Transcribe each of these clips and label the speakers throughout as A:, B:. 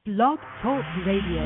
A: Blog Talk Radio.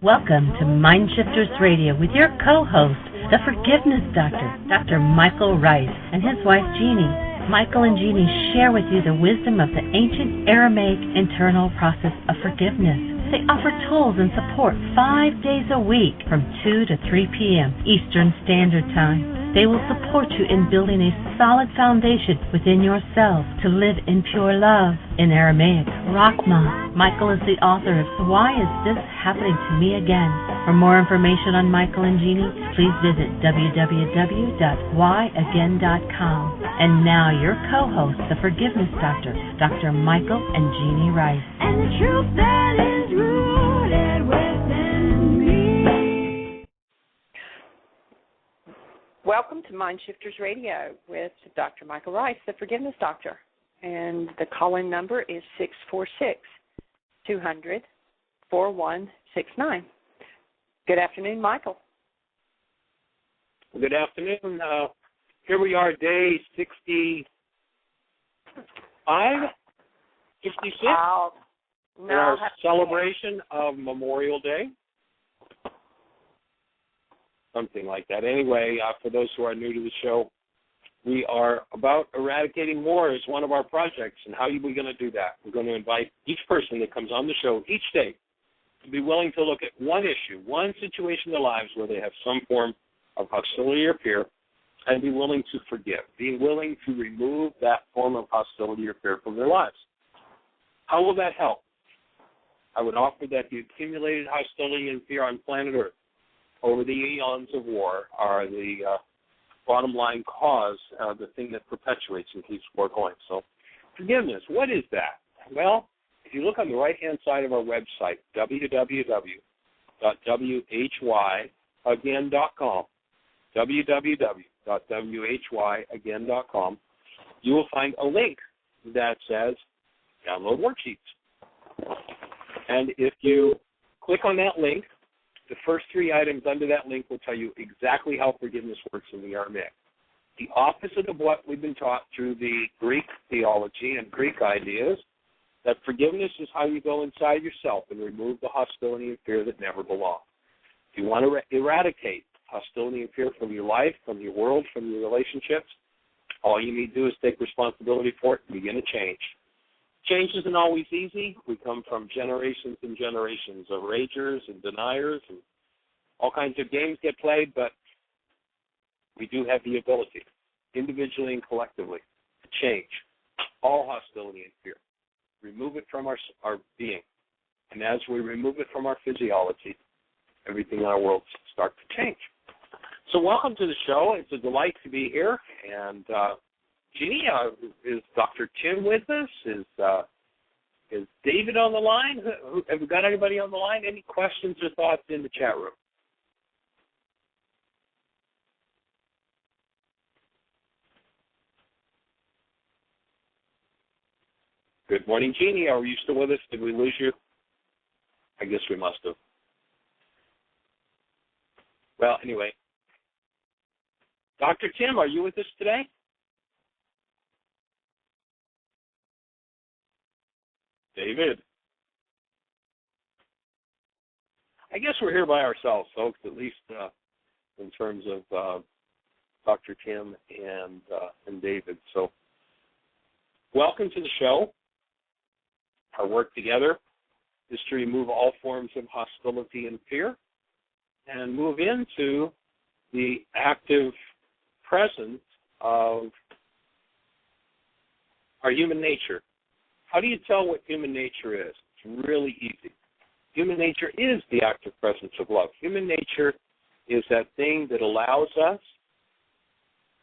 B: Welcome to MindShifters Radio with your co-host, the Forgiveness Doctor, Dr. Michael Ryce, and his wife Jeanie. Michael and Jeanie share with you the wisdom of the ancient Aramaic internal process of forgiveness. They offer tools and support 5 days a week from 2 to 3 p.m. Eastern Standard Time. They will support you in building a solid foundation within yourself to live in pure love. In Aramaic, Rakhma. Michael is the author of Why Is This Happening to Me Again? For more information on Michael and Jeanie, please visit www.whyagain.com. And now your co-host, the Forgiveness Doctor, Dr. Michael and Jeanie Ryce.
C: And the truth that is rooted within me. Welcome to MindShifters Radio with Dr. Michael Ryce, the Forgiveness Doctor. And the call-in number is 646-200-4169. Good afternoon, Michael.
D: Good afternoon. Here we are, day 65, 66, in our celebration of Memorial Day. Something like that. Anyway, for those who are new to the show, we are about eradicating war as one of our projects. And how are we going to do that? We're going to invite each person that comes on the show each day to be willing to look at one issue, one situation in their lives where they have some form of hostility or fear, and be willing to forgive, being willing to remove that form of hostility or fear from their lives. How will that help? I would offer that the accumulated hostility and fear on planet Earth over the eons of war are the bottom line cause, the thing that perpetuates and keeps war going. So forgiveness, what is that? Well, if you look on the right-hand side of our website, www.whyagain.com, www.whyagain.com, you will find a link that says download worksheets. And if you click on that link, the first 3 items under that link will tell you exactly how forgiveness works in the Aramaic. The opposite of what we've been taught through the Greek theology and Greek ideas, that forgiveness is how you go inside yourself and remove the hostility and fear that never belong. If you want to eradicate hostility and fear from your life, from your world, from your relationships, all you need to do is take responsibility for it and begin to change. Change isn't always easy. We come from generations and generations of ragers and deniers, and all kinds of games get played, but we do have the ability, individually and collectively, to change all hostility and fear. Remove it from our being. And as we remove it from our physiology, everything in our world starts to change. So welcome to the show. It's a delight to be here. And Jeanie, is Dr. Tim with us? Is David on the line? Have we got anybody on the line? Any questions or thoughts in the chat room? Good morning, Jeanie. Are you still with us? Did we lose you? I guess we must have. Well, anyway. Dr. Tim, are you with us today? David. I guess we're here by ourselves, folks, at least in terms of Dr. Tim and David. So welcome to the show. Our work together is to remove all forms of hostility and fear and move into the active presence of our human nature. How do you tell what human nature is? It's really easy. Human nature is the active presence of love. Human nature is that thing that allows us.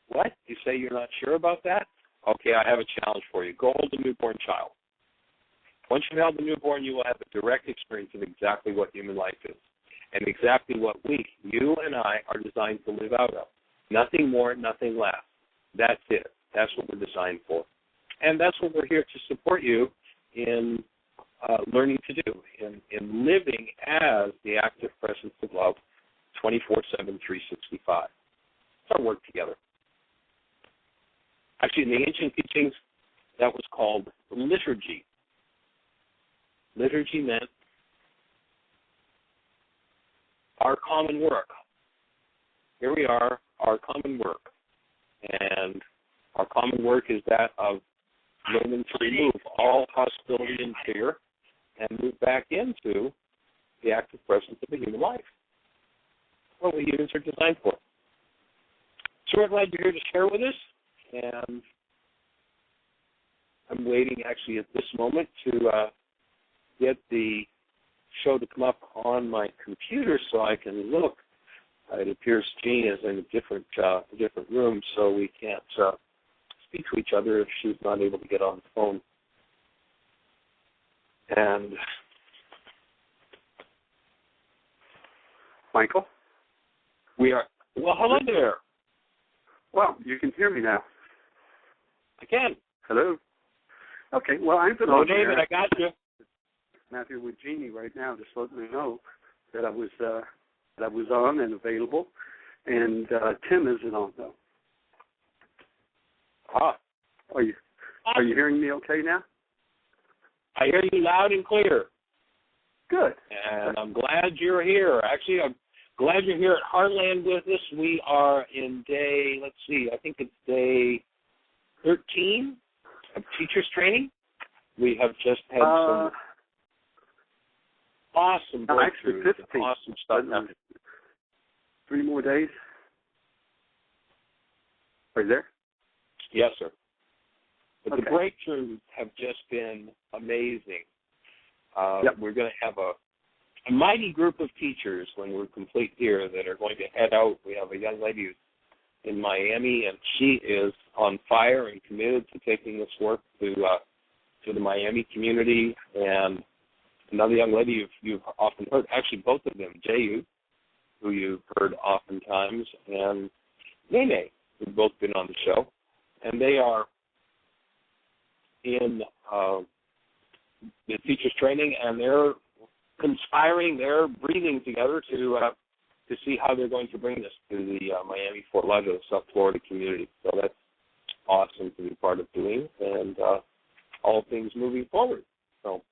D: What? You say you're not sure about that? Okay, I have a challenge for you. Go hold a newborn child. Once you held the newborn, you will have a direct experience of exactly what human life is and exactly what you and I, are designed to live out of. Nothing more, nothing less. That's it. That's what we're designed for. And that's what we're here to support you in learning to do, in living as the active presence of love 24/7, 365. It's our work together. Actually, in the ancient teachings, that was called liturgy. Liturgy meant our common work. Here we are, our common work. And our common work is that of learning to remove all hostility and fear and move back into the active presence of the human life. What we humans are designed for. So we're glad you're here to share with us. And I'm waiting actually at this moment to get the show to come up on my computer so I can look. It appears Jean is in a different room, so we can't speak to each other if she's not able to get on the phone. And
E: Michael?
D: We are, well, hello there.
E: Well, you can hear me now.
D: I can.
E: Hello? Okay, well, I'm
D: Hello, David, I got you.
E: Matthew with Jeanie right now, just letting me know that I was on and available, and Tim isn't on though. Are you hearing me okay now?
D: I hear you loud and clear.
E: Good.
D: And I'm glad you're here. Actually, I'm glad you're here at Heartland with us. We are in day, let's see, I think it's day 13 of teachers training. We have just had some awesome breakthroughs,
E: actually 15.
D: Awesome stuff happening.
E: 3 more days. Are you there?
D: Yes, sir. But
E: okay.
D: The breakthroughs have just been amazing.
E: Yep.
D: We're going to have a mighty group of teachers when we're complete here that are going to head out. We have a young lady who's in Miami, and she is on fire and committed to taking this work to the Miami community. And another young lady you've often heard, actually both of them, Jehu, who you've heard oftentimes, and Nene, who've both been on the show. And they are in the teachers training, and they're conspiring, they're breathing together to see how they're going to bring this to the Miami, Fort Lauderdale, South Florida community. So that's awesome to be part of doing, and all things moving forward. So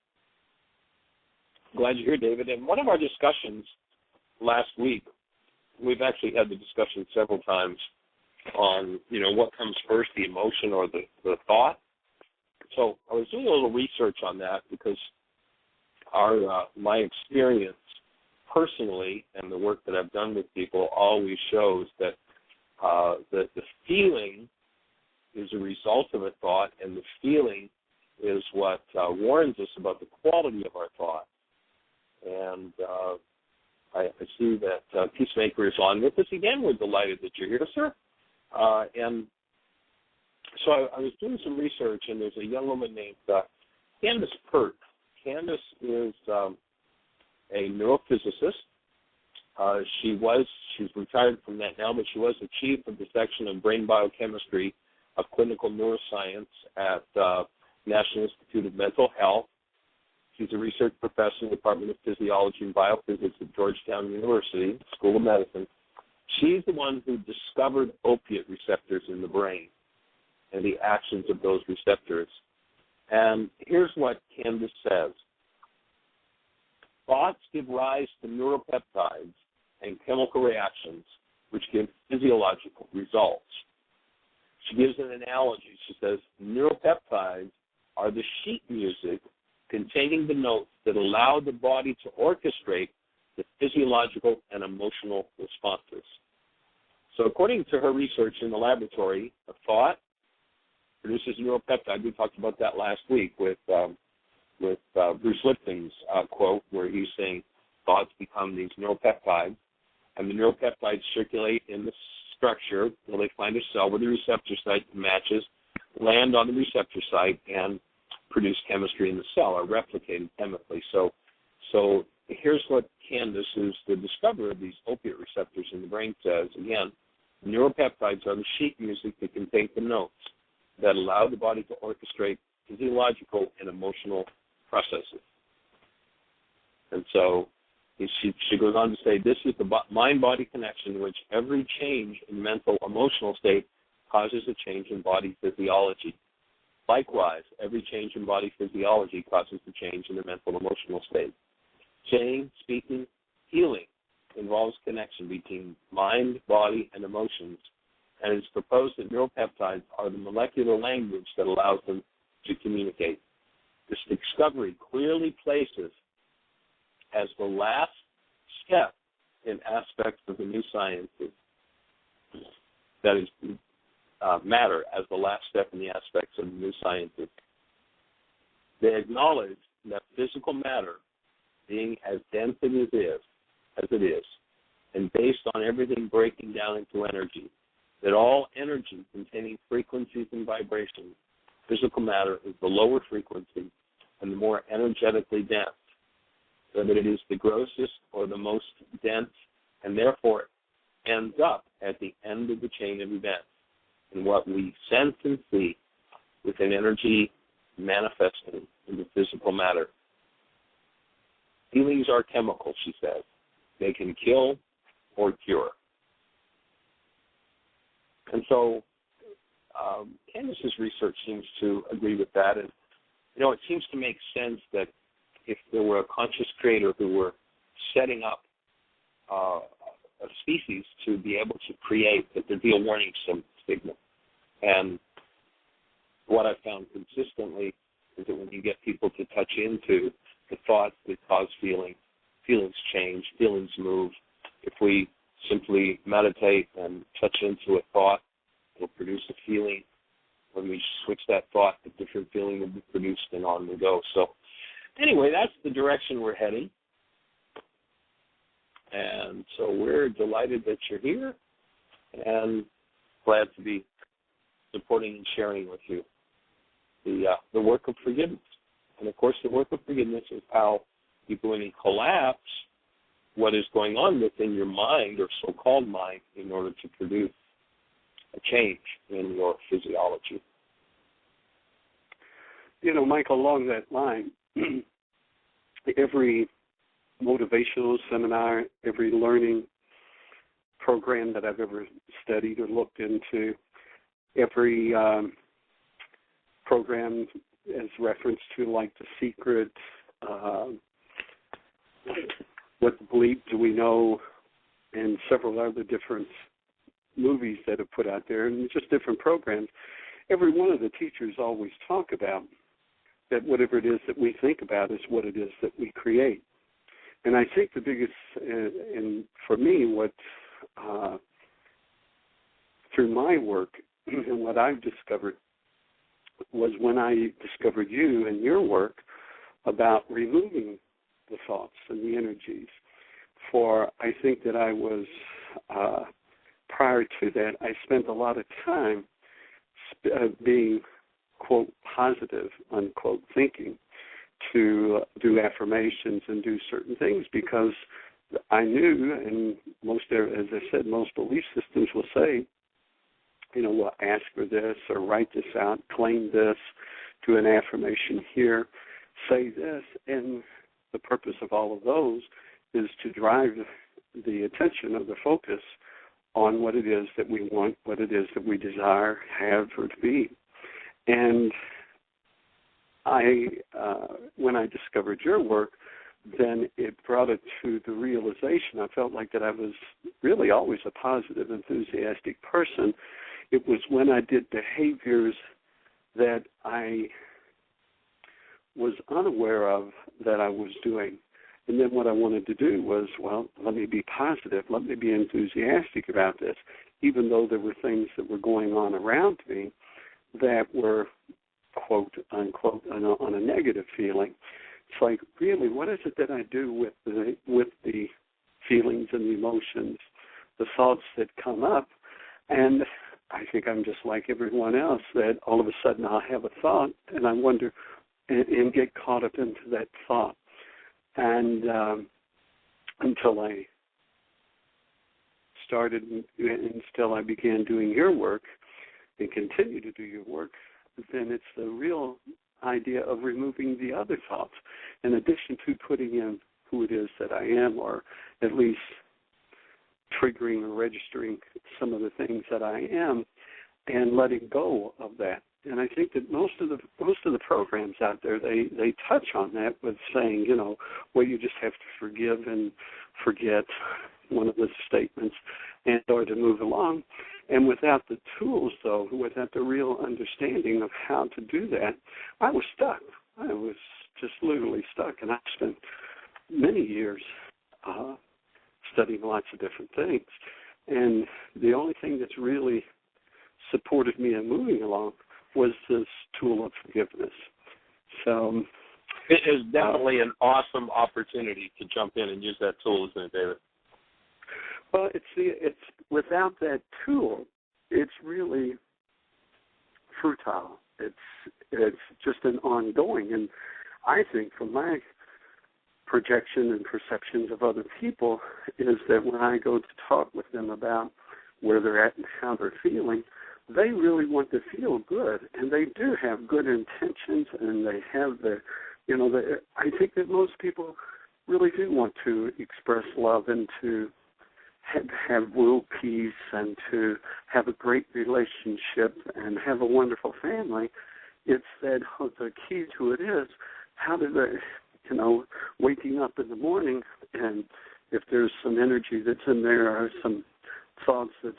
D: glad you're here, David. And one of our discussions last week, we've actually had the discussion several times on, what comes first, the emotion or the thought. So I was doing a little research on that because my experience personally and the work that I've done with people always shows that the feeling is a result of a thought, and the feeling is what warns us about the quality of our thought. And I see that Peacemaker is on with us again. We're delighted that you're here, sir. And so I was doing some research, and there's a young woman named Candace Pert. Candace is a neurophysicist. She's retired from that now, but she was the chief of the section of brain biochemistry of clinical neuroscience at National Institute of Mental Health. She's a research professor in the Department of Physiology and Biophysics at Georgetown University, School of Medicine. She's the one who discovered opiate receptors in the brain and the actions of those receptors. And here's what Candace says. Thoughts give rise to neuropeptides and chemical reactions which give physiological results. She gives an analogy. She says, neuropeptides are the sheet music containing the notes that allow the body to orchestrate the physiological and emotional responses. So according to her research in the laboratory, a thought produces neuropeptide. We talked about that last week with Bruce Lipton's quote where he's saying thoughts become these neuropeptides, and the neuropeptides circulate in the structure till they find a cell where the receptor site matches, land on the receptor site, and produce chemistry in the cell or replicate chemically. So here's what Candace, who's the discoverer of these opiate receptors in the brain, says. Again, neuropeptides are the sheet music that contain the notes that allow the body to orchestrate physiological and emotional processes. And so she goes on to say, this is the mind-body connection in which every change in mental emotional state causes a change in body physiology. Likewise, every change in body physiology causes a change in the mental emotional state. Saying, speaking, healing involves connection between mind, body, and emotions, and it's proposed that neuropeptides are the molecular language that allows them to communicate. This discovery clearly places as the last step in aspects of the new sciences, that is, matter as the last step in the aspects of the new sciences. They acknowledge that physical matter, being as dense as it is, and based on everything breaking down into energy, that all energy containing frequencies and vibrations, physical matter is the lower frequency and the more energetically dense, so that it is the grossest or the most dense, and therefore ends up at the end of the chain of events in what we sense and see with an energy manifesting in the physical matter. Feelings are chemical, she says. They can kill or cure. And so Candace's research seems to agree with that. And, you know, it seems to make sense that if there were a conscious creator who were setting up a species to be able to create, that there'd be a warning signal. And what I've found consistently is that when you get people to touch into the thoughts that cause feelings change, feelings move. If we simply meditate and touch into a thought, it'll produce a feeling. When we switch that thought, a different feeling will be produced, and on we go. So anyway, that's the direction we're heading. And so we're delighted that you're here and glad to be supporting and sharing with you the work of forgiveness. And, of course, the work of forgiveness is how you go in and collapse what is going on within your mind or so-called mind in order to produce a change in your physiology.
E: You know, Michael, along that line, every motivational seminar, every learning program that I've ever studied or looked into, every program as reference to, like, The Secret, What Belief Do We Know, and several other different movies that are put out there, and just different programs, every one of the teachers always talk about that whatever it is that we think about is what it is that we create. And I think the biggest, and for me, what through my work and what I've discovered was when I discovered you and your work about removing the thoughts and the energies. For I think that I was, prior to that, I spent a lot of time being, quote, positive, unquote, thinking to do affirmations and do certain things because I knew, and most, as I said, most belief systems will say, you know, well, ask for this or write this out, claim this, do an affirmation here, say this, and the purpose of all of those is to drive the attention of the focus on what it is that we want, what it is that we desire, have, or to be. And I, when I discovered your work, then it brought it to the realization. I felt like that I was really always a positive, enthusiastic person. It was when I did behaviors that I was unaware of that I was doing. And then what I wanted to do was, well, let me be positive. Let me be enthusiastic about this, even though there were things that were going on around me that were, quote, unquote, on a negative feeling. It's like, really, what is it that I do with the feelings and the emotions, the thoughts that come up? And I think I'm just like everyone else, that all of a sudden I'll have a thought, and I wonder and get caught up into that thought. And until I started and still I began doing your work and continue to do your work, then it's the real idea of removing the other thoughts, in addition to putting in who it is that I am, or at least triggering or registering some of the things that I am, and letting go of that. And I think that most of the programs out there, they touch on that with saying, well, you just have to forgive and forget, one of the statements, and or to move along. And without the tools, though, without the real understanding of how to do that, I was stuck. I was just literally stuck, and I spent many years studying lots of different things. And the only thing that's really supported me in moving along was this tool of forgiveness. So
D: it is definitely an awesome opportunity to jump in and use that tool, isn't it, David?
E: Well, it's without that tool, it's really futile. It's just an ongoing. And I think from my projection and perceptions of other people is that when I go to talk with them about where they're at and how they're feeling, they really want to feel good, and they do have good intentions, and they have I think that most people really do want to express love and to have world peace and to have a great relationship and have a wonderful family. It's that the key to it is how do they, waking up in the morning, and if there's some energy that's in there or some thoughts that's,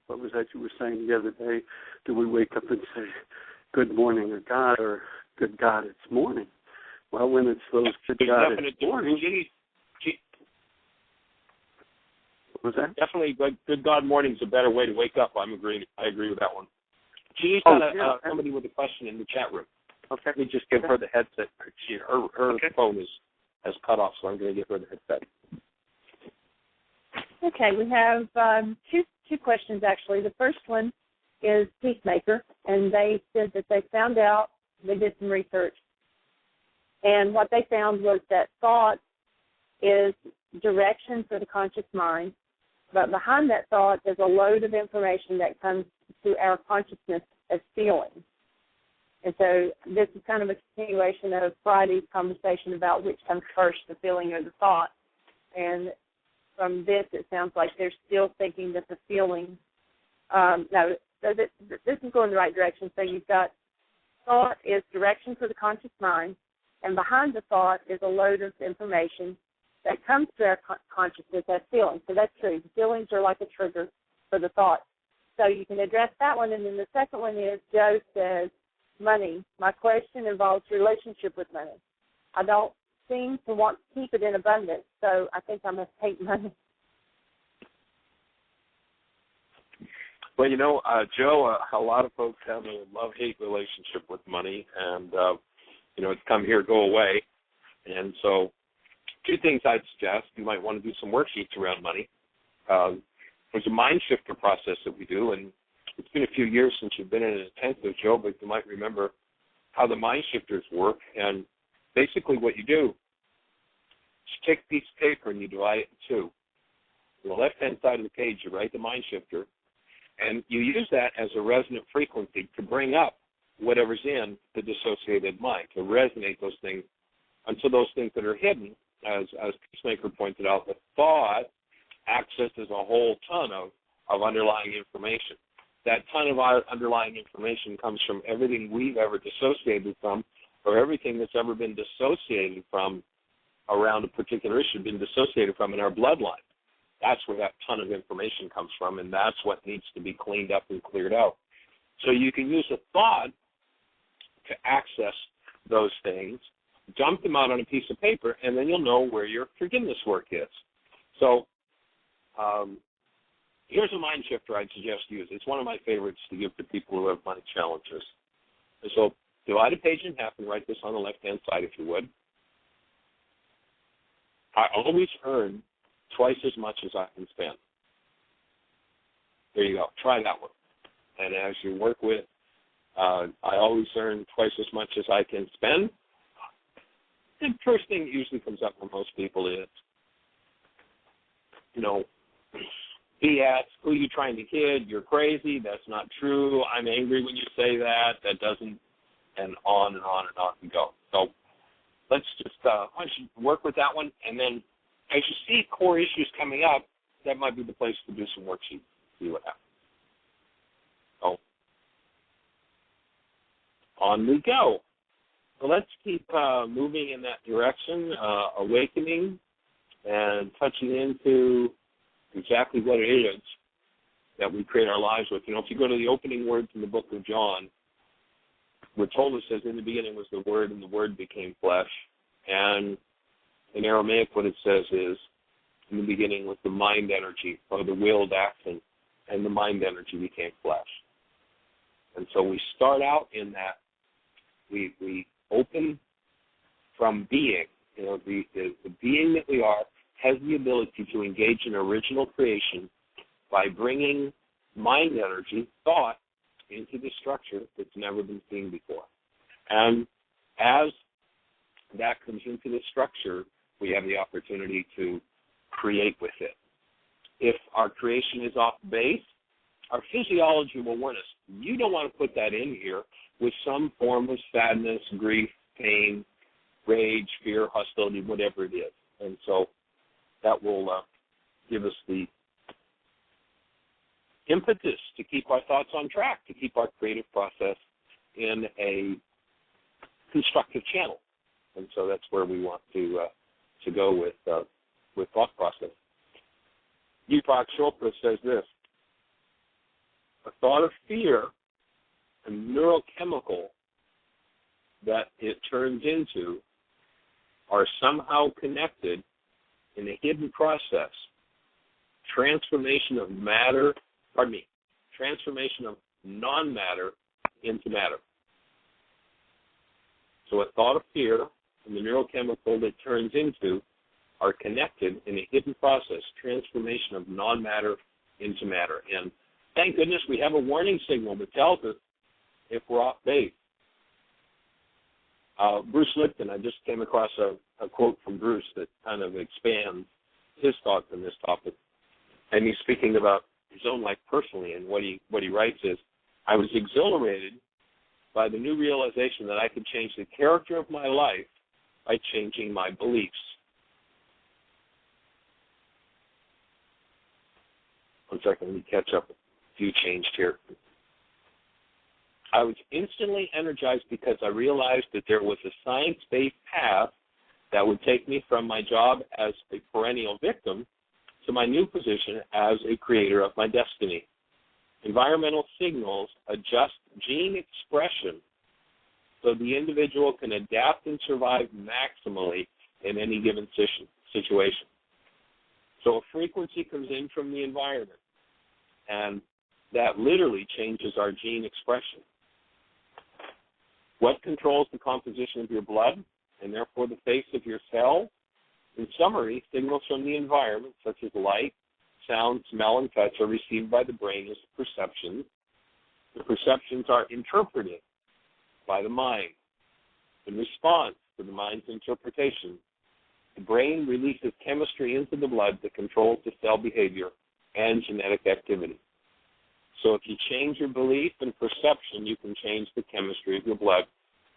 E: what was that you were saying the other day? Do we wake up and say, good morning, or God, or good God, it's morning? Well, when it's those good God, it's morning. What was that?
D: Definitely, good God morning's a better way to wake up. I agree with that one. Jeannie's got somebody with a question in the chat room.
E: Okay.
D: Let me just give her the headset. Her phone has cut off, so I'm going to give her the headset.
C: Okay, we have two questions, actually. The first one is Peacemaker, and they said that they found out, they did some research, and what they found was that thought is direction for the conscious mind, but behind that thought is a load of information that comes to our consciousness as feeling. And so this is kind of a continuation of Friday's conversation about which comes first, the feeling or the thought. And from this, it sounds like they're still thinking that the feeling, this is going the right direction. So you've got thought is direction for the conscious mind, and behind the thought is a load of information that comes to our consciousness as feelings. So that's true. The feelings are like a trigger for the thought. So you can address that one. And then the second one is Joe says, money. My question involves relationship with money. I don't seem to want to keep it in abundance, so I think I must hate money.
D: Well, Joe, a lot of folks have a love-hate relationship with money, and, it's come here, go away. And so two things I'd suggest. You might want to do some worksheets around money. There's a mind shifter process that we do, and it's been a few years since you've been in an intensive, Joe, but you might remember how the mind shifters work. And basically what you do is you take a piece of paper and you divide it in two. On the left-hand side of the page, you write the mind shifter, and you use that as a resonant frequency to bring up whatever's in the dissociated mind, to resonate those things until those things that are hidden, as Peacemaker pointed out, the thought accesses a whole ton of underlying information. That ton of underlying information comes from everything we've ever dissociated from, or everything that's ever been dissociated from around a particular issue, been dissociated from in our bloodline. That's where that ton of information comes from, and that's what needs to be cleaned up and cleared out. So you can use a thought to access those things, dump them out on a piece of paper, and then you'll know where your forgiveness work is. So here's a mind shifter I'd suggest use. It's one of my favorites to give to people who have money challenges. And so divide a page in half and write this on the left-hand side, if you would. I always earn twice as much as I can spend. There you go. Try that one. And as you work with, I always earn twice as much as I can spend, the first thing that usually comes up for most people is, BS, who are you trying to kid? You're crazy. That's not true. I'm angry when you say that. That doesn't, and on and on and on we go. So let's just work with that one, and then as you see core issues coming up, that might be the place to do some worksheets, see what happens. So on we go. So let's keep moving in that direction, awakening and touching into exactly what it is that we create our lives with. You know, if you go to the opening words in the book of John, we're told it says, in the beginning was the Word, and the Word became flesh. And in Aramaic, what it says is, in the beginning was the mind energy, or the willed action, and the mind energy became flesh. And so we start out in that. We open from being. You know, the being that we are has the ability to engage in original creation by bringing mind energy, thought, into the structure that's never been seen before. And as that comes into the structure, we have the opportunity to create with it. If our creation is off base, our physiology will warn us. You don't want to put that in here with some form of sadness, grief, pain, rage, fear, hostility, whatever it is. And so that will give us the impetus to keep our thoughts on track, to keep our creative process in a constructive channel. And so that's where we want to go with thought process. Deepak Chopra says this: a thought of fear, a neurochemical that it turns into, are somehow connected in a hidden process. Transformation of non-matter into matter. So a thought of fear and the neurochemical that turns into are connected in a hidden process, transformation of non-matter into matter. And thank goodness we have a warning signal that tells us if we're off base. Bruce Lipton, I just came across a quote from Bruce that kind of expands his thoughts on this topic. And he's speaking about his own life personally, and what he writes is, I was exhilarated by the new realization that I could change the character of my life by changing my beliefs. One second, let me catch up. A few changed here. I was instantly energized because I realized that there was a science-based path that would take me from my job as a perennial victim to my new position as a creator of my destiny. Environmental signals adjust gene expression so the individual can adapt and survive maximally in any given situation. So a frequency comes in from the environment, and that literally changes our gene expression. What controls the composition of your blood, and therefore the face of your cell? In summary, signals from the environment, such as light, sound, smell, and touch, are received by the brain as perceptions. The perceptions are interpreted by the mind. In response to the mind's interpretation, the brain releases chemistry into the blood that controls the cell behavior and genetic activity. So if you change your belief and perception, you can change the chemistry of your blood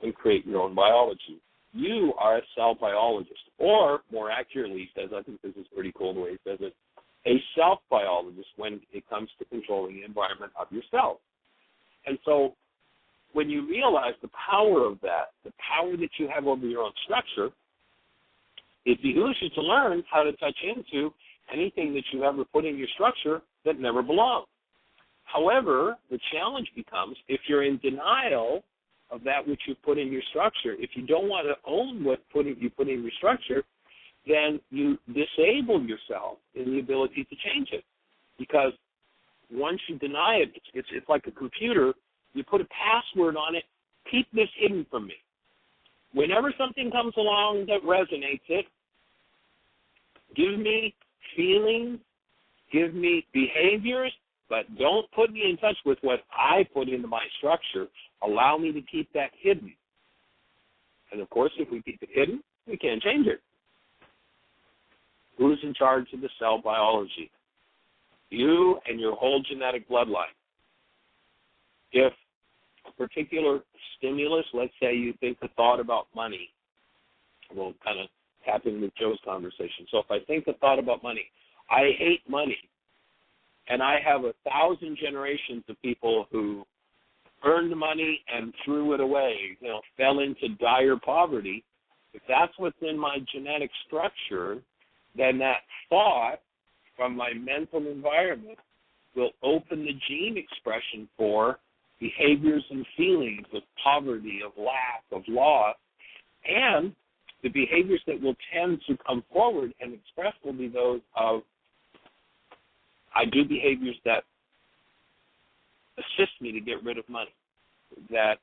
D: and create your own biology. You are a cell biologist, or more accurately, he says, I think this is pretty cool the way he says it, a self-biologist when it comes to controlling the environment of yourself. And so when you realize the power of that, the power that you have over your own structure, it behooves you to learn how to touch into anything that you ever put in your structure that never belonged. However, the challenge becomes if you're in denial of that which you put in your structure, if you don't want to own what you put in your structure, then you disable yourself in the ability to change it. Because once you deny it, it's like a computer. You put a password on it, keep this hidden from me. Whenever something comes along that resonates it, give me feelings, give me behaviors, but don't put me in touch with what I put into my structure. Allow me to keep that hidden. And, of course, if we keep it hidden, we can't change it. Who's in charge of the cell biology? You and your whole genetic bloodline. If a particular stimulus, let's say you think the thought about money, we'll kind of tap in with Joe's conversation. So if I think the thought about money, I hate money, and I have 1,000 generations of people who earned money and threw it away, fell into dire poverty, if that's what's in my genetic structure, then that thought from my mental environment will open the gene expression for behaviors and feelings of poverty, of lack, of loss, and the behaviors that will tend to come forward and express will be those of, I do behaviors that assist me to get rid of money, that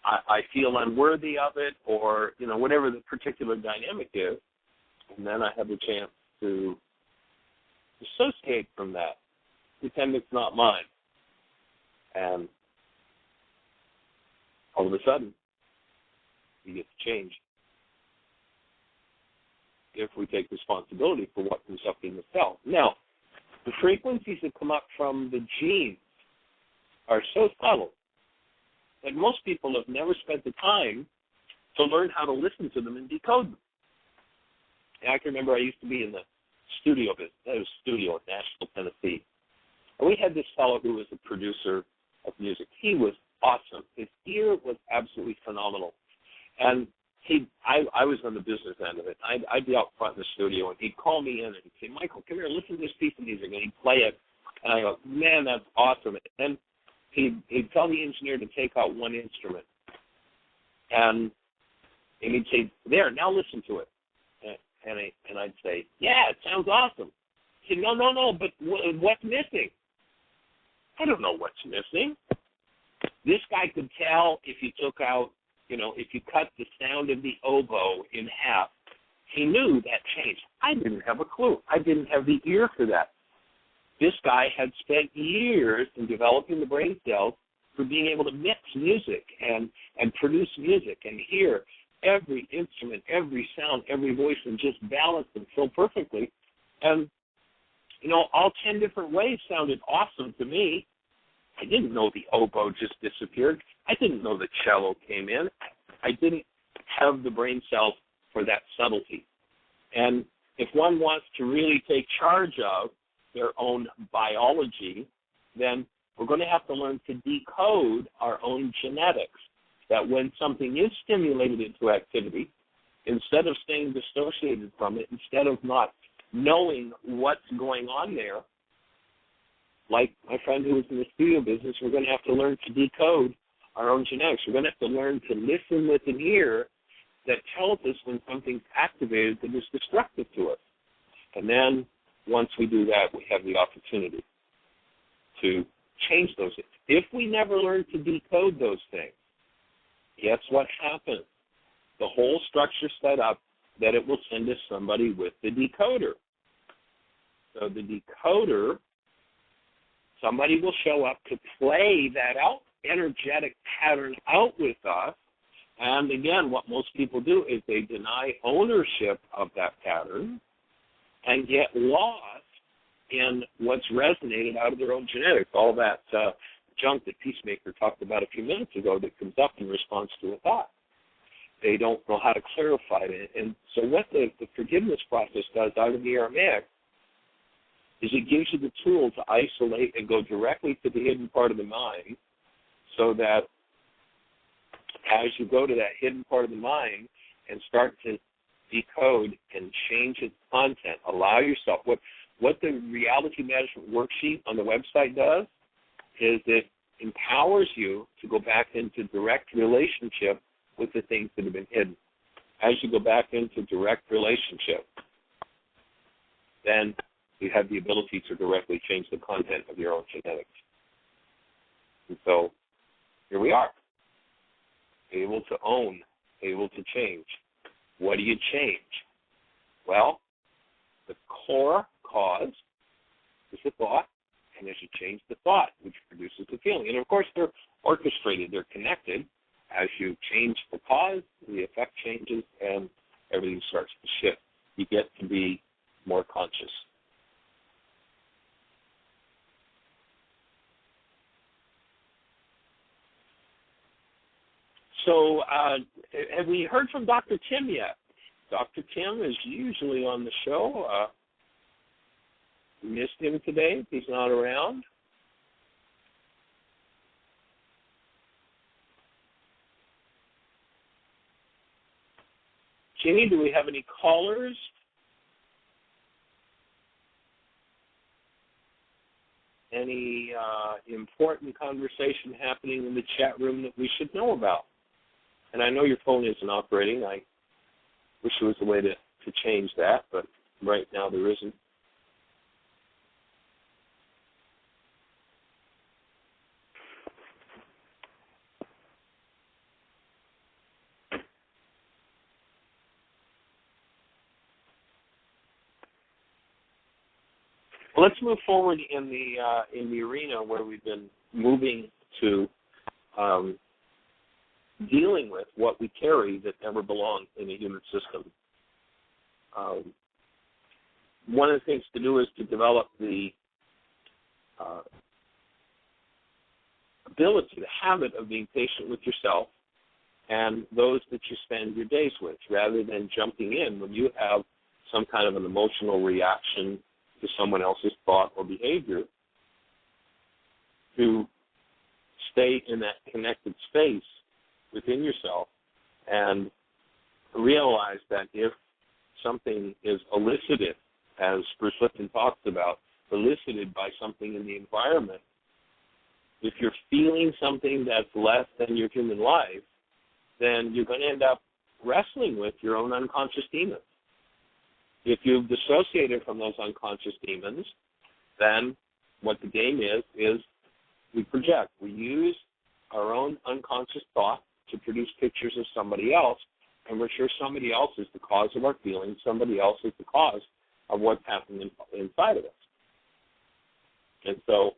D: I feel unworthy of it, or, whatever the particular dynamic is, and then I have a chance to dissociate from that, pretend it's not mine, and all of a sudden, you get to change. If we take responsibility for what comes up in the cell. Now, the frequencies that come up from the genes are so subtle that most people have never spent the time to learn how to listen to them and decode them. And I can remember I used to be in the studio business. That was studio in Nashville, Tennessee. And we had this fellow who was a producer of music. He was awesome. His ear was absolutely phenomenal. And I was on the business end of it. I'd be out front in the studio, and he'd call me in, and he'd say, Michael, come here, listen to this piece of music. And he'd play it. And I go, man, that's awesome. And he'd tell the engineer to take out one instrument. And he'd say, there, now listen to it. And I'd say, yeah, it sounds awesome. He'd say, no, but what's missing? I don't know what's missing. This guy could tell if you took out, if you cut the sound of the oboe in half, he knew that changed. I didn't have a clue. I didn't have the ear for that. This guy had spent years in developing the brain cells for being able to mix music and produce music and hear every instrument, every sound, every voice, and just balance them so perfectly. And, all 10 different waves sounded awesome to me. I didn't know the oboe just disappeared. I didn't know the cello came in. I didn't have the brain cells for that subtlety. And if one wants to really take charge of their own biology, then we're going to have to learn to decode our own genetics, that when something is stimulated into activity, instead of staying dissociated from it, instead of not knowing what's going on there, like my friend who was in the studio business, we're going to have to learn to decode our own genetics. We're going to have to learn to listen with an ear that tells us when something's activated that is destructive to us. And then once we do that, we have the opportunity to change those things. If we never learn to decode those things, guess what happens? The whole structure set up that it will send us somebody with the decoder. So the decoder, somebody will show up to play that out, energetic pattern out with us. And again, what most people do is they deny ownership of that pattern and get lost in what's resonated out of their own genetics, all that junk that Peacemaker talked about a few minutes ago that comes up in response to a thought. They don't know how to clarify it. And so what the forgiveness process does out of the Aramaic is it gives you the tool to isolate and go directly to the hidden part of the mind, so that as you go to that hidden part of the mind and start to decode and change its content, allow yourself. What the reality management worksheet on the website does is it empowers you to go back into direct relationship with the things that have been hidden. As you go back into direct relationship, then you have the ability to directly change the content of your own genetics. And so here we are, able to own, able to change. What do you change? Well, the core cause is the thought, and as you change the thought, which produces the feeling. And of course, they're orchestrated, they're connected. As you change the cause, the effect changes, and everything starts to shift. You get to be more conscious. have we heard from Dr. Tim yet? Dr. Tim is usually on the show. Missed him today. He's not around. Jeanie, do we have any callers? Any important conversation happening in the chat room that we should know about? And I know your phone isn't operating. I wish there was a way to change that, but right now there isn't. Well, let's move forward in the arena where we've been moving to dealing with what we carry that never belonged in a human system. One of the things to do is to develop the ability, the habit of being patient with yourself and those that you spend your days with, rather than jumping in when you have some kind of an emotional reaction to someone else's thought or behavior, to stay in that connected space within yourself and realize that if something is elicited, as Bruce Lipton talks about, elicited by something in the environment, if you're feeling something that's less than your human life, then you're going to end up wrestling with your own unconscious demons. If you've dissociated from those unconscious demons, then what the game is we project. We use our own unconscious thought to produce pictures of somebody else, and we're sure somebody else is the cause of our feelings, somebody else is the cause of what's happening inside of us. And so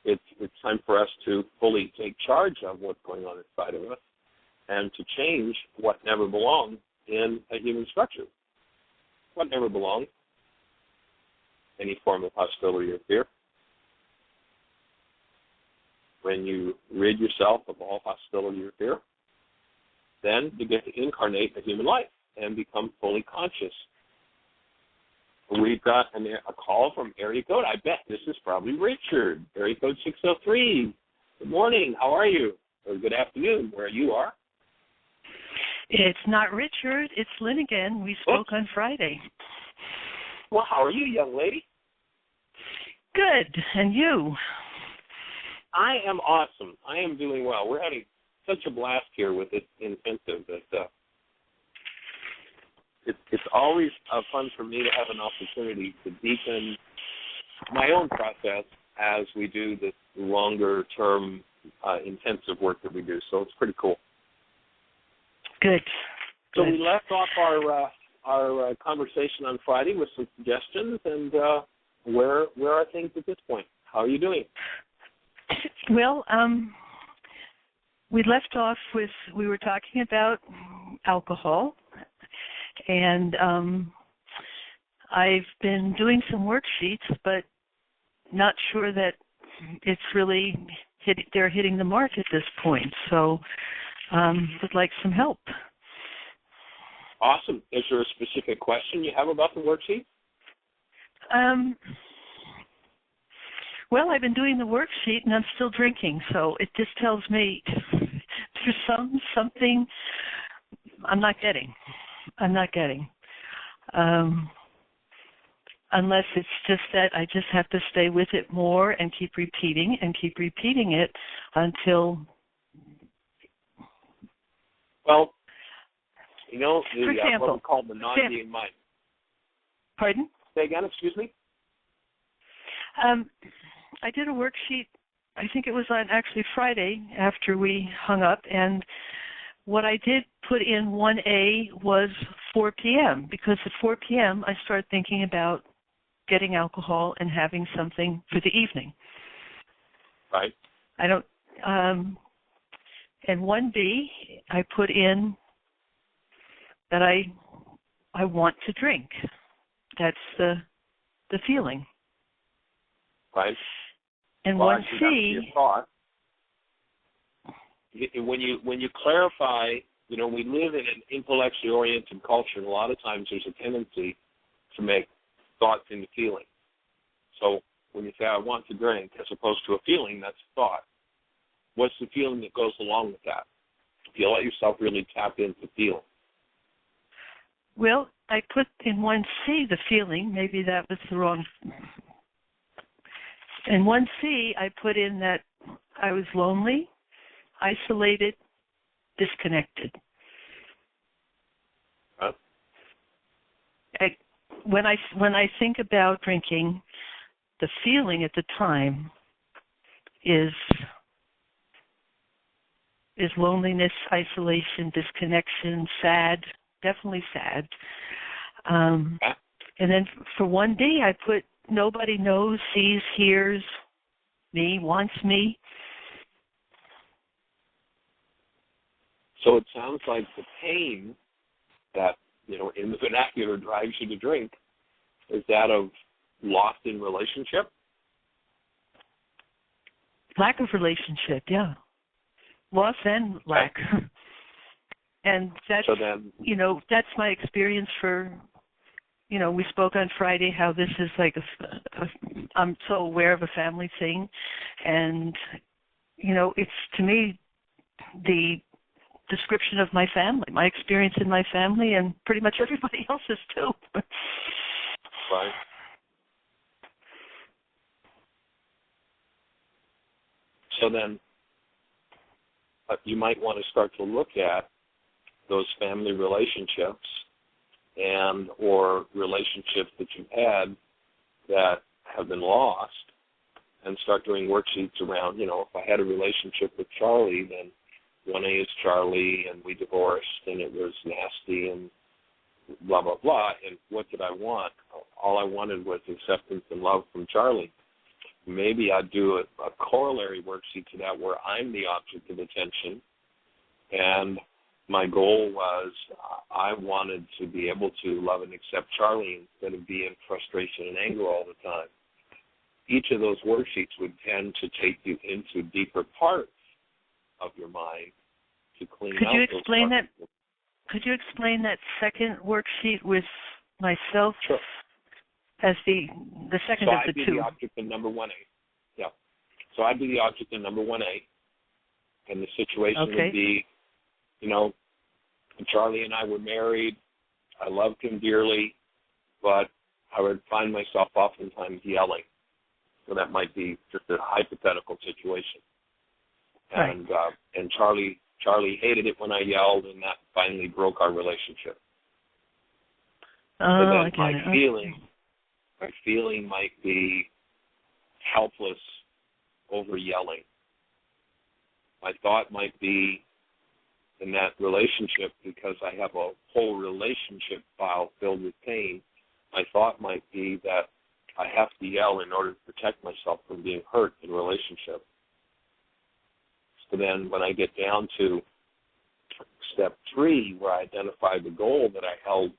D: it's time for us to fully take charge of what's going on inside of us and to change what never belonged in a human structure. What never belonged? Any form of hostility or fear. When you rid yourself of all hostility or fear, then you get to incarnate a human life and become fully conscious. We've got a call from area code. I bet this is probably Richard, area code 603. Good morning. How are you? Or good afternoon, where you are.
F: It's not Richard. It's Lynn again. We spoke on Friday.
D: Well, how are you, young lady?
F: Good. And you?
D: I am awesome. I am doing well. We're having such a blast here with this intensive that it's always fun for me to have an opportunity to deepen my own process as we do this longer-term intensive work that we do. So it's pretty cool.
F: Good.
D: So we left off our conversation on Friday with some suggestions, and where are things at this point? How are you doing?
F: Well, we left off with, we were talking about alcohol, and I've been doing some worksheets, but not sure that it's really they're hitting the mark at this point. So would like some help.
D: Awesome. Is there a specific question you have about the worksheet?
F: Well, I've been doing the worksheet and I'm still drinking, so it just tells me there's something I'm not getting. Unless it's just that I just have to stay with it more and keep repeating it until.
D: Well, you know,
F: for example,
D: what we call the non-being mind.
F: Pardon?
D: Say again, excuse me?
F: I did a worksheet, I think it was on actually Friday after we hung up, and what I did put in 1A was 4 p.m. because at 4 p.m. I started thinking about getting alcohol and having something for the evening.
D: Right.
F: I don't, and 1B, I put in that I want to drink. That's the feeling.
D: Right.
F: And
D: well,
F: 1C,
D: when you clarify we live in an intellectually oriented culture, and a lot of times there's a tendency to make thoughts into feelings. So when you say, I want to drink, as opposed to a feeling, that's a thought. What's the feeling that goes along with that? If you let yourself really tap into feeling.
F: Well, I put in 1C the feeling. Maybe that was the wrong. In 1C, I put in that I was lonely, isolated, disconnected.
D: Huh?
F: When I think about drinking, the feeling at the time is loneliness, isolation, disconnection, sad, definitely sad. And then for 1D, I put nobody knows, sees, hears me, wants me.
D: So it sounds like the pain that, in the vernacular drives you to drink is that of loss in relationship?
F: Lack of relationship, yeah. Loss and lack. And that's, that's my experience for, we spoke on Friday how this is like I'm so aware of a family thing. And, it's, to me, the description of my family, my experience in my family, and pretty much everybody else's too.
D: Right. So then you might want to start to look at those family relationships and or relationships that you've had that have been lost, and start doing worksheets around, if I had a relationship with Charlie, then 1A is Charlie, and we divorced, and it was nasty, and blah, blah, blah, and what did I want? All I wanted was acceptance and love from Charlie. Maybe I'd do a corollary worksheet to that where I'm the object of attention, and my goal was I wanted to be able to love and accept Charlie instead of be in frustration and anger all the time. Each of those worksheets would tend to take you into deeper parts of your mind to clean out those parts.
F: Could you explain that second worksheet with myself?
D: Sure.
F: As the second of the two.
D: So I'd be the object in number 1A. Yeah. So I'd be the object in number 1A. And the situation would be, Charlie and I were married. I loved him dearly, but I would find myself oftentimes yelling. So that might be just a hypothetical situation.
F: Right.
D: And Charlie hated it when I yelled, and that finally broke our relationship.
F: Oh,
D: but then my feeling might be helpless over yelling. My thought might be in that relationship, because I have a whole relationship file filled with pain, my thought might be that I have to yell in order to protect myself from being hurt in a relationship. So then when I get down to step 3, where I identify the goal that I held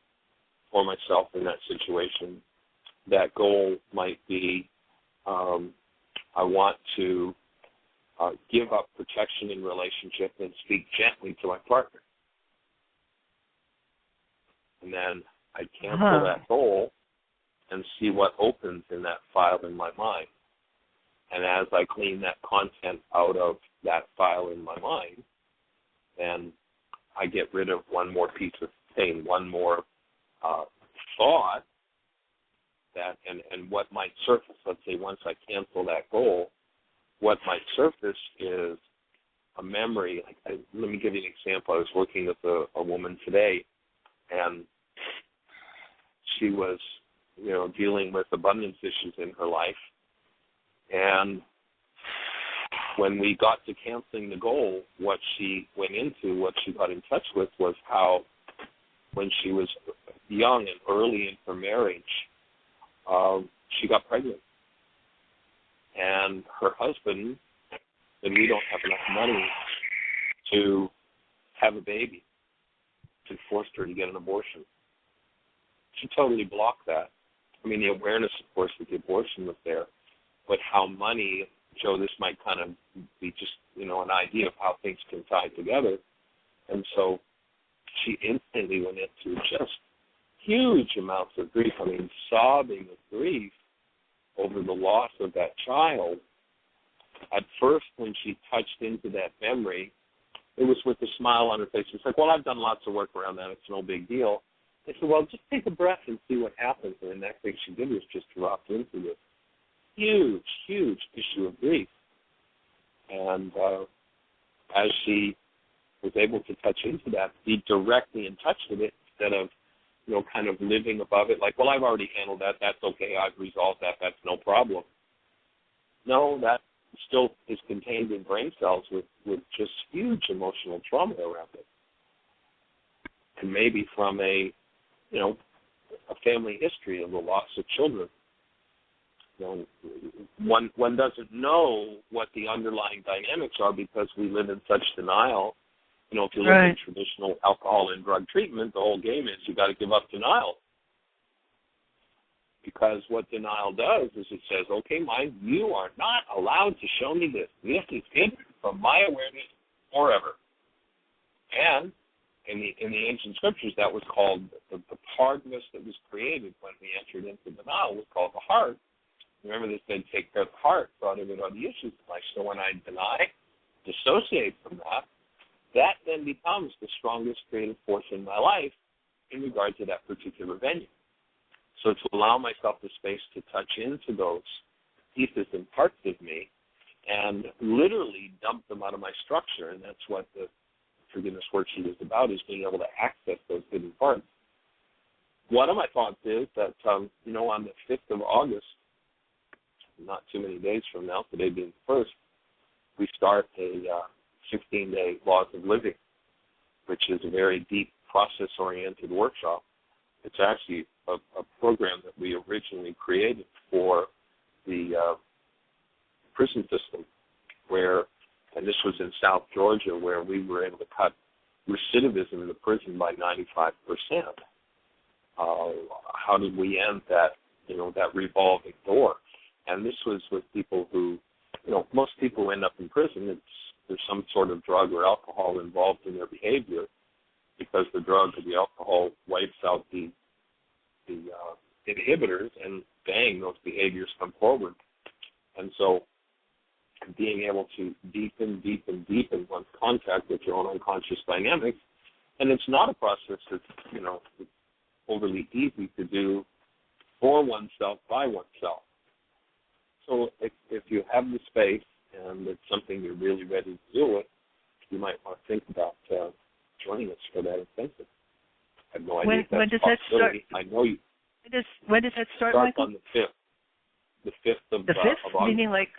D: for myself in that situation, that goal might be I want to give up protection in relationship and speak gently to my partner. And then I cancel that goal and see what opens in that file in my mind. And as I clean that content out of that file in my mind, then I get rid of one more piece of pain, one more thought that, and what might surface, let's say once I cancel that goal, what might surface is a memory. Let me give you an example. I was working with a woman today, and she was, dealing with abundance issues in her life. And when we got to canceling the goal, what she got in touch with was how when she was young and early in her marriage, she got pregnant. And her husband said, we don't have enough money to have a baby, and forced her to get an abortion. She totally blocked that. I mean, the awareness, of course, with the abortion was there, but how money, Joe, this might kind of be just, an idea of how things can tie together. And so she instantly went into just huge amounts of grief. I mean, sobbing of grief over the loss of that child. At first, when she touched into that memory, it was with a smile on her face. She's like, well, I've done lots of work around that. It's no big deal. I said, well, just take a breath and see what happens. And the next thing she did was just drop into this huge, huge issue of grief. And as she was able to touch into that, be directly in touch with it instead of, kind of living above it, like, well, I've already handled that. That's okay. I've resolved that. That's no problem. No, that still is contained in brain cells with just huge emotional trauma around it. And maybe from a family history of the loss of children. One doesn't know what the underlying dynamics are because we live in such denial. If you look at traditional alcohol and drug treatment, the whole game is you got to give up denial. Because what denial does is it says, okay, mind, you are not allowed to show me this. This is hidden from my awareness forever. And in the ancient scriptures, that was called the hardness that was created when we entered into denial was called the heart. Remember, they said, take care of the heart, thought of it are the issues of life. So when I deny, dissociate from that, that then becomes the strongest creative force in my life in regard to that particular venue. So to allow myself the space to touch into those pieces and parts of me and literally dump them out of my structure, and that's what the forgiveness worksheet is about, is being able to access those hidden parts. One of my thoughts is that, on the 5th of August, not too many days from now, today being the 1st, we start a 16-day Laws of Living, which is a very deep process-oriented workshop. It's actually a program that we originally created for the prison system, and this was in South Georgia, where we were able to cut recidivism in the prison by 95%. How did we end that, that revolving door? And this was with people who, most people who end up in prison, there's some sort of drug or alcohol involved in their behavior, because the drug or the alcohol wipes out the inhibitors, and bang, those behaviors come forward. And so being able to deepen one's contact with your own unconscious dynamics, and it's not a process that's, overly easy to do for oneself, by oneself. So if you have the space and it's something you're really ready to deal with, you might want to think about joining us for that intensive. I have no idea if that's
F: when does that start?
D: I know you.
F: When does that start,
D: Michael?
F: Michael?
D: On the 5th. The 5th of
F: the 5th,
D: of August.
F: meaning like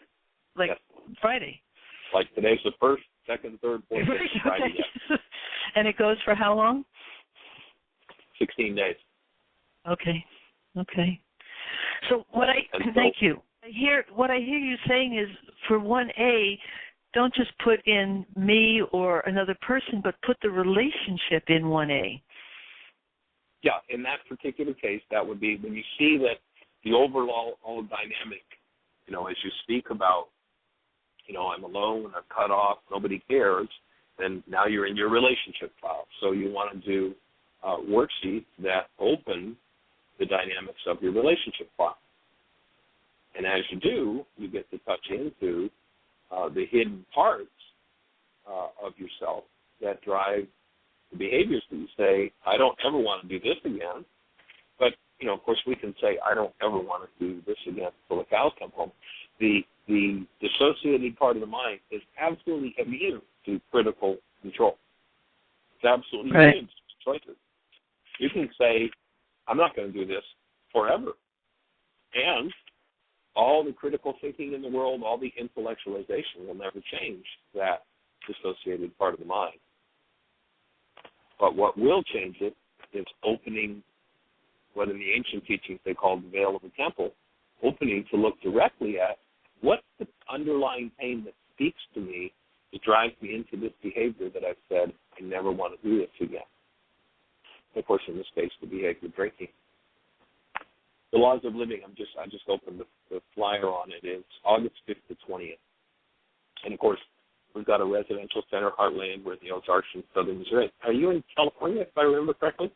D: yes.
F: Friday.
D: Like today's the 1st, 2nd, 3rd, 4th, 5th, Friday. Yes.
F: And it goes for how long?
D: 16 days.
F: Okay. So thank you. What I hear you saying is, for 1A, don't just put in me or another person, but put the relationship in 1A.
D: Yeah, in that particular case, that would be when you see that the overall dynamic, as you speak about, I'm alone, I'm cut off, nobody cares, then now you're in your relationship file. So you want to do worksheets that open the dynamics of your relationship file. And as you do, you get to touch into the hidden parts of yourself that drive the behaviors that you say, I don't ever want to do this again. But, of course, we can say, I don't ever want to do this again until the cows come home. The dissociated part of the mind is absolutely immune to critical control. It's absolutely immune to choices. You can say, I'm not going to do this forever. And all the critical thinking in the world, all the intellectualization will never change that dissociated part of the mind. But what will change it is opening what in the ancient teachings they called the veil of the temple, opening to look directly at what's the underlying pain that speaks to me that drives me into this behavior that I've said I never want to do this again. Of course, in this case, the behavior drinking. The Laws of Living, I just opened the flyer on it. It's August 5th to 20th. And, of course, We've got a residential center, Heartland. We're in the Ozarks in southern Missouri. Are you in California, if I remember correctly?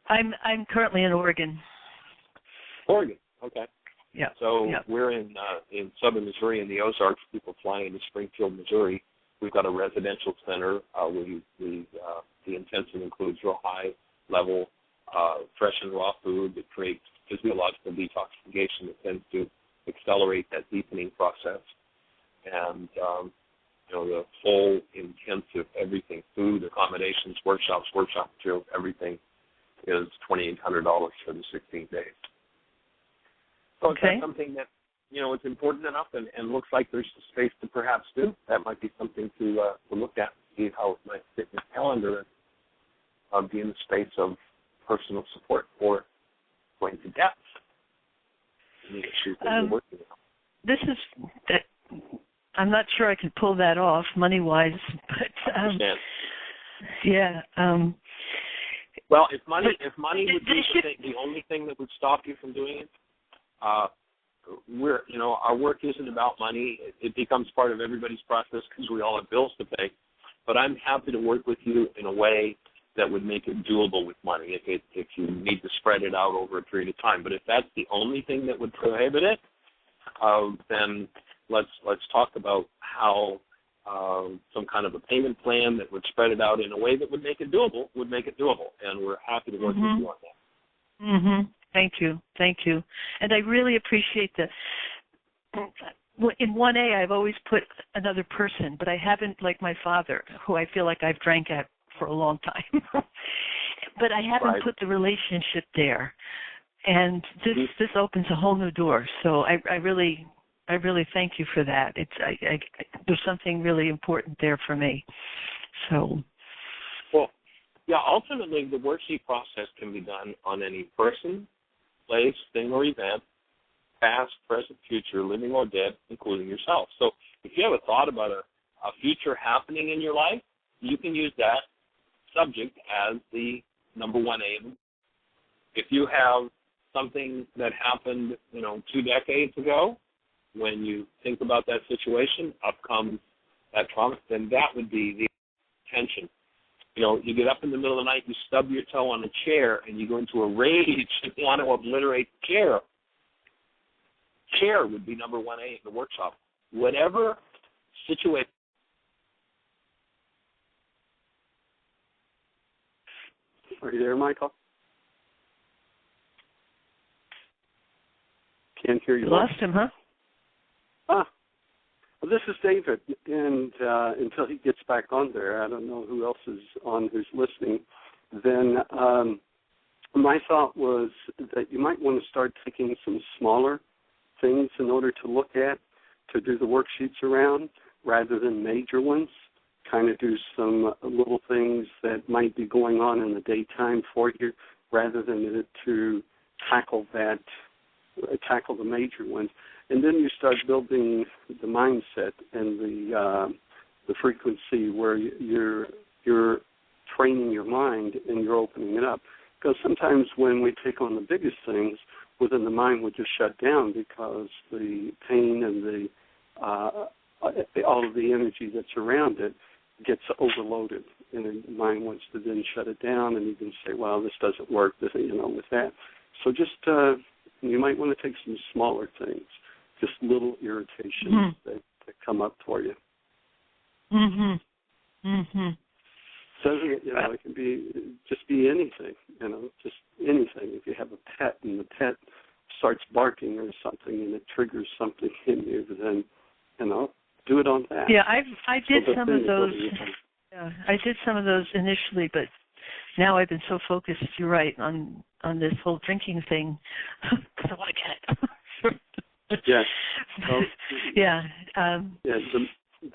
F: I'm currently in Oregon.
D: Oregon, okay.
F: Yeah.
D: So we're in southern Missouri in the Ozarks. People flying into Springfield, Missouri. We've got a residential center. The intensive includes real high level fresh and raw food that creates physiological detoxification that tends to accelerate that deepening process. And the full intensive everything, food, accommodations, workshops, workshop materials, everything is $2,800 for the 16 days. So if that's something that, is important enough and looks like there's space to perhaps do, that might be something to look at and see how it might fit in the calendar and be in the space of personal support for going to depth in the issues that you're working on.
F: I'm not sure I can pull that off money-wise, but
D: I understand.
F: Yeah.
D: Well, if money would be the only thing that would stop you from doing it, our work isn't about money. It becomes part of everybody's process because we all have bills to pay. But I'm happy to work with you in a way that would make it doable with money if you need to spread it out over a period of time. But if that's the only thing that would prohibit it, then let's talk about how some kind of a payment plan that would spread it out in a way that would make it doable, and we're happy to work with you on that.
F: Mm-hmm. Thank you. And I really appreciate in 1A, I've always put another person, but I haven't, like my father, who I feel like I've drank at for a long time. But I haven't put the relationship there. And this opens a whole new door. So I really thank you for that. There's something really important there for me. So.
D: Well, yeah, ultimately the worksheet process can be done on any person, place, thing, or event, past, present, future, living or dead, including yourself. So if you have a thought about a future happening in your life, you can use that subject as the number 1A. If you have something that happened, 2 decades ago, when you think about that situation, up comes that trauma, then that would be the tension. You get up in the middle of the night, you stub your toe on a chair, and you go into a rage and want to obliterate the chair. Chair would be number 1A in the workshop. Whatever situation.
E: Are you there, Michael? Can't hear you.
F: Lost him, huh?
E: Well, this is David, and until he gets back on there, I don't know who else is on who's listening. Then my thought was that you might want to start taking some smaller things in order to look at, to do the worksheets around, rather than major ones. Kind of do some little things that might be going on in the daytime for you, rather than to tackle the major ones. And then you start building the mindset and the frequency where you're training your mind and you're opening it up. Because sometimes when we take on the biggest things, within the mind would just shut down because the pain and all of the energy that's around it gets overloaded, and the mind wants to then shut it down, and you can say, "Well, this doesn't work," with that. So just you might want to take some smaller things, just little irritations that come up for you. So it can be anything, just anything. If you have a pet and the pet starts barking or something and it triggers something in you, then do it on that.
F: Yeah, I did some of those. Yeah, I did some of those initially, but now I've been so focused. You're right on this whole drinking thing because I want to get it.
E: Yeah. Well,
F: yeah.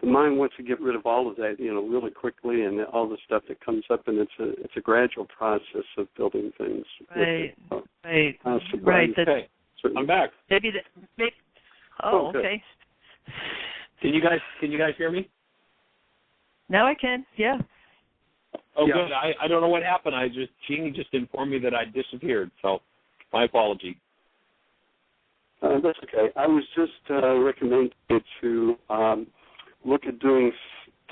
E: The mind wants to get rid of all of that, really quickly, and all the stuff that comes up, and it's a gradual process of building things.
F: Right. Right.
D: Okay. I'm back.
F: Okay.
D: Can you guys hear me?
F: Now I can. Yeah.
D: Oh, good. I don't know what happened. Jeanie just informed me that I disappeared, so my apology.
E: That's okay. I was just recommending you to look at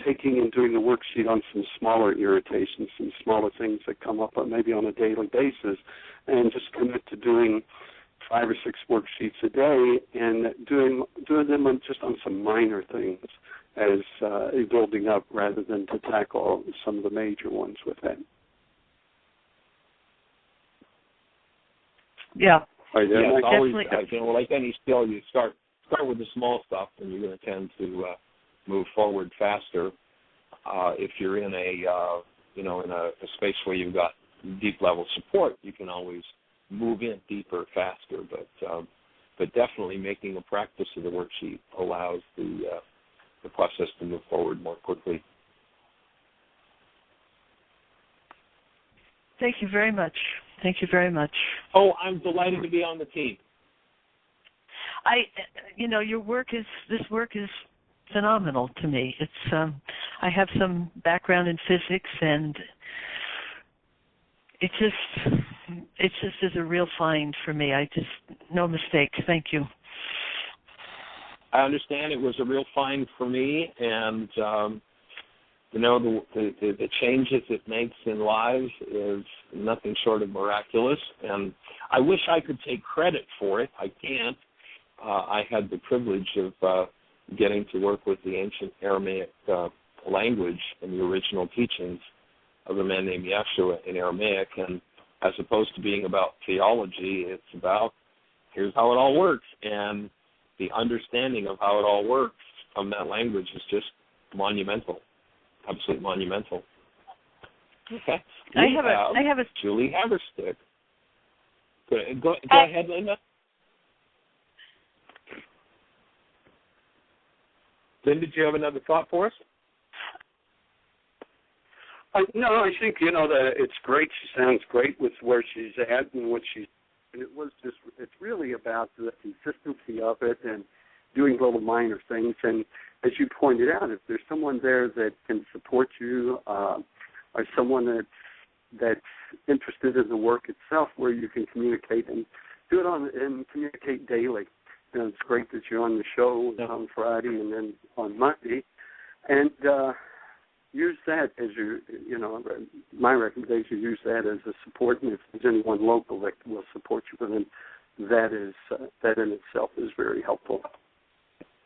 E: taking and doing the worksheet on some smaller irritations, some smaller things that come up maybe on a daily basis, and just commit to doing 5 or 6 worksheets a day and doing them just on some minor things as building up rather than to tackle some of the major ones with that.
F: Yeah.
E: Right,
D: yeah, it's always,
F: definitely.
D: like any skill, you start with the small stuff, and you're going to tend to move forward faster. If you're in in a space where you've got deep level support, you can always move in deeper, faster. But definitely making a practice of the worksheet allows the process to move forward more quickly.
F: Thank you very much. Thank you very much.
D: Oh, I'm delighted to be on the team.
F: This work is phenomenal to me. It's I have some background in physics, and it just is a real find for me. No mistakes. Thank you.
D: I understand it was a real find for me, and the changes it makes in lives is nothing short of miraculous. And I wish I could take credit for it. I can't. I had the privilege of getting to work with the ancient Aramaic language and the original teachings of a man named Ye-shua in Aramaic, and as opposed to being about theology, it's about here's how it all works, and the understanding of how it all works from that language is just monumental, absolutely monumental. Okay,
F: I have a
D: Julie Haverstick. Go ahead, Linda. Lynn, did you have another thought for us?
E: I think that it's great. She sounds great with where she's at and what she's. It's really about the consistency of it and doing little minor things. And as you pointed out, if there's someone there that can support you, or someone that's interested in the work itself, where you can communicate and do it and communicate daily. And it's great that you're on the show on Friday and then on Monday, and use that as my recommendation, use that as a support, and if there's anyone local that will support you, then that in itself is very helpful.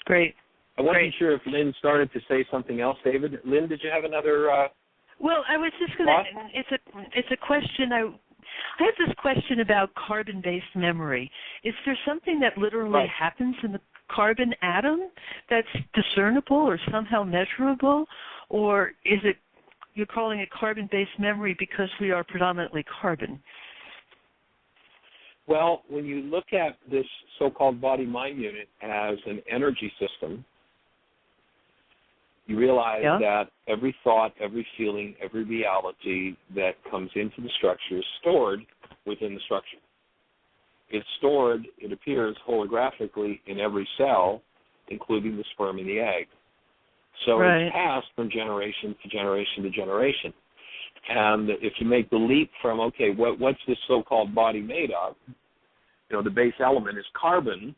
F: Great.
D: I wasn't sure if Lynn started to say something else, David. Lynn, did you have another
F: Well, I was just going to, it's a question, I have this question about carbon-based memory. Is there something that literally happens in the carbon atom that's discernible or somehow measurable, or is it you're calling it carbon-based memory because we are predominantly carbon?
D: Well, when you look at this so-called body-mind unit as an energy system, you realize that every thought, every feeling, every reality that comes into the structure is stored within the structure. It's stored, it appears holographically in every cell, including the sperm and the egg. So it's passed from generation to generation to generation. And if you make the leap from, okay, what's this so-called body made of? The base element is carbon.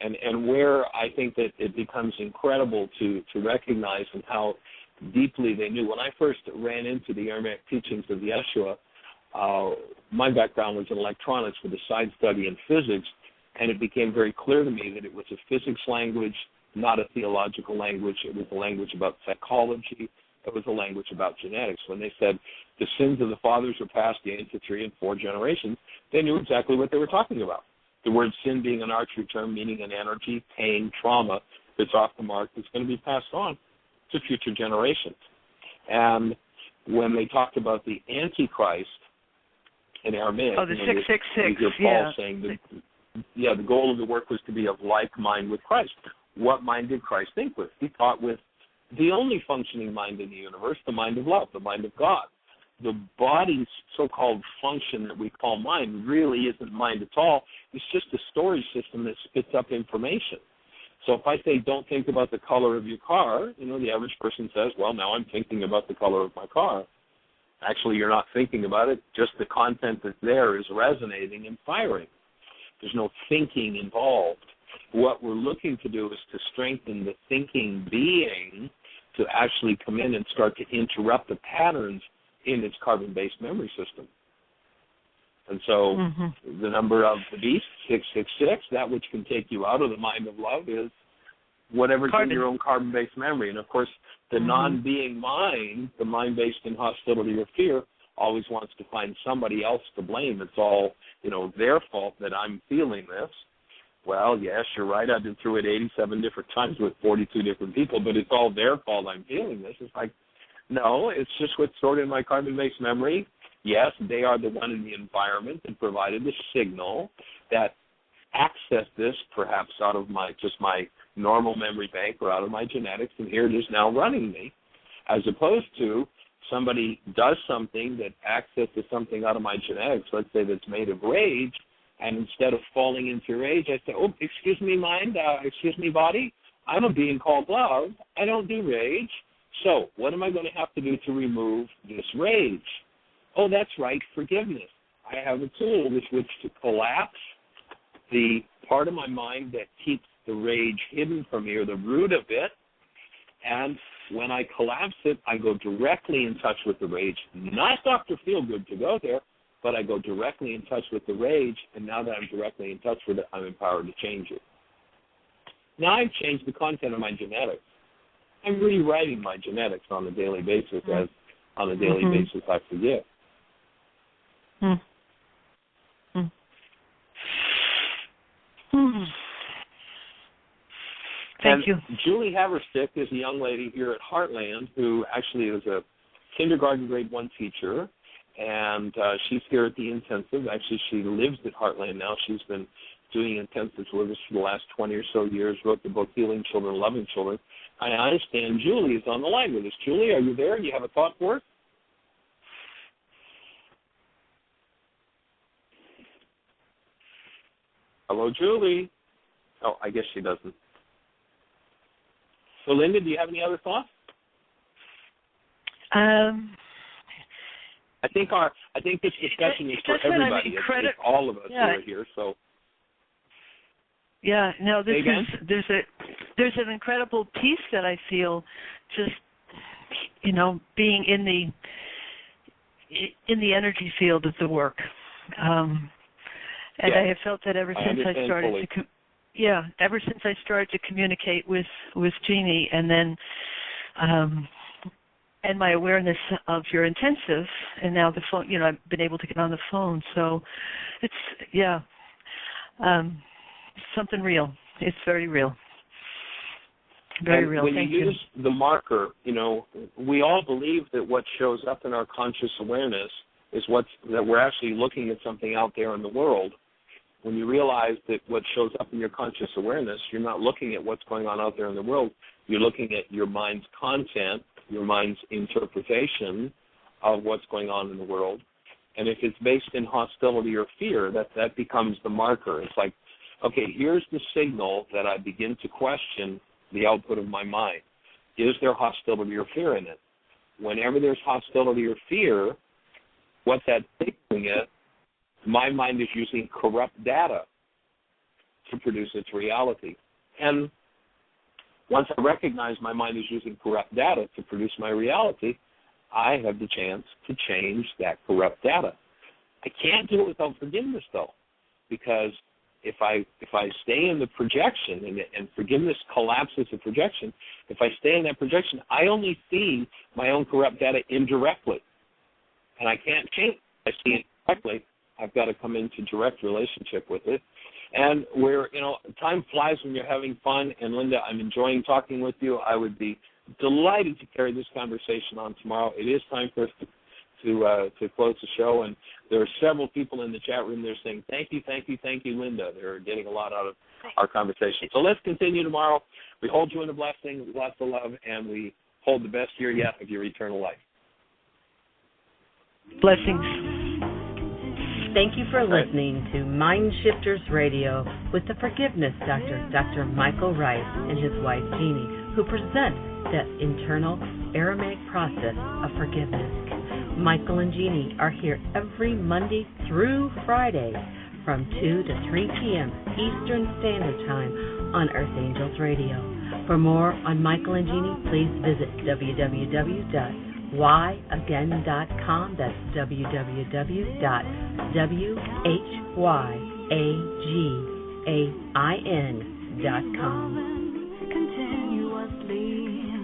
D: And where I think that it becomes incredible to recognize and how deeply they knew. When I first ran into the Aramaic teachings of Ye-shua, my background was in electronics with a side study in physics, and it became very clear to me that it was a physics language, not a theological language. It was a language about psychology. It was a language about genetics. When they said the sins of the fathers are passed into 3 and 4 generations, they knew exactly what they were talking about. The word sin being an archery term, meaning an energy, pain, trauma that's off the mark that's going to be passed on to future generations. And when they talked about the Antichrist in Aramaic,
F: the 666,
D: you hear Paul saying the goal of the work was to be of like mind with Christ. What mind did Christ think with? He thought with the only functioning mind in the universe, the mind of love, the mind of God. The body's so-called function that we call mind really isn't mind at all. It's just a storage system that spits up information. So if I say don't think about the color of your car, the average person says, well, now I'm thinking about the color of my car. Actually, you're not thinking about it. Just the content that's there is resonating and firing. There's no thinking involved. what we're looking to do is to strengthen the thinking being to actually come in and start to interrupt the patterns in its carbon-based memory system. And so the number of the beast, 666, that which can take you out of the mind of love is whatever's in your own carbon-based memory. And, of course, the non-being mind, the mind based in hostility or fear, always wants to find somebody else to blame. It's all, their fault that I'm feeling this. Well, yes, you're right. I've been through it 87 different times with 42 different people, but it's all their fault I'm feeling this. It's like, no, it's just what's stored in my carbon-based memory. Yes, they are the one in the environment that provided the signal that accessed this perhaps out of my normal memory bank or out of my genetics, and here it is now running me, as opposed to somebody does something that accesses something out of my genetics, let's say that's made of rage, and instead of falling into rage, I say, oh, excuse me, mind, excuse me, body, I'm a being called love. I don't do rage. So what am I going to have to do to remove this rage? Oh, that's right, forgiveness. I have a tool with which to collapse the part of my mind that keeps the rage hidden from me, or the root of it, and when I collapse it, I go directly in touch with the rage. Not Dr. Feelgood to go there, but I go directly in touch with the rage, and now that I'm directly in touch with it, I'm empowered to change it. Now I've changed the content of my genetics. I'm rewriting my genetics on a daily basis as on a daily basis I forgive.
F: Thank you.
D: Julie Haverstick is a young lady here at Heartland who actually is a kindergarten grade 1 teacher, and she's here at the intensive. Actually, she lives at Heartland now. She's been doing intensives with us for the last 20 or so years, wrote the book Healing Children, Loving Children. I understand Julie is on the line with us. Julie, are you there? Do you have a thought for us? Hello, Julie. Oh, I guess she doesn't. So, Linda, do you have any other thoughts? I think this discussion is for everybody. It's all of us who are here. So.
F: Yeah. No. There's an incredible peace that I feel, just being in the energy field of the work, and I have felt that ever since I started to. Ever since I started to communicate with Jeanie, and then and my awareness of your intensive, and now the phone, I've been able to get on the phone. So it's something real. It's very real. Very real.
D: When you use the marker, we all believe that what shows up in our conscious awareness is that we're actually looking at something out there in the world. When you realize that what shows up in your conscious awareness, you're not looking at what's going on out there in the world. You're looking at your mind's content, your mind's interpretation of what's going on in the world. And if it's based in hostility or fear, that becomes the marker. It's like, okay, here's the signal that I begin to question the output of my mind. Is there hostility or fear in it? Whenever there's hostility or fear, what that signaling is, my mind is using corrupt data to produce its reality. And once I recognize my mind is using corrupt data to produce my reality, I have the chance to change that corrupt data. I can't do it without forgiveness, though, because if I stay in the projection, and forgiveness collapses the projection, if I stay in that projection, I only see my own corrupt data indirectly. And I can't change it. I see it directly. I've got to come into direct relationship with it. And time flies when you're having fun. And Linda, I'm enjoying talking with you. I would be delighted to carry this conversation on tomorrow. It is time for us to close the show. And there are several people in the chat room that are saying, thank you, Linda. They're getting a lot out of our conversation. So let's continue tomorrow. We hold you in a blessing, lots of love, and we hold the best year yet of your eternal life.
F: Blessings.
B: Thank you for listening to MindShifters Radio with the Forgiveness Doctor, Dr. Michael Ryce, and his wife Jeanie, who present that internal Aramaic process of forgiveness. Michael and Jeanie are here every Monday through Friday from 2 to 3 p.m. Eastern Standard Time on Earth Angels Radio. For more on Michael and Jeanie, please visit www.whyagain.com. That's www.whyagain.com.
A: Continuously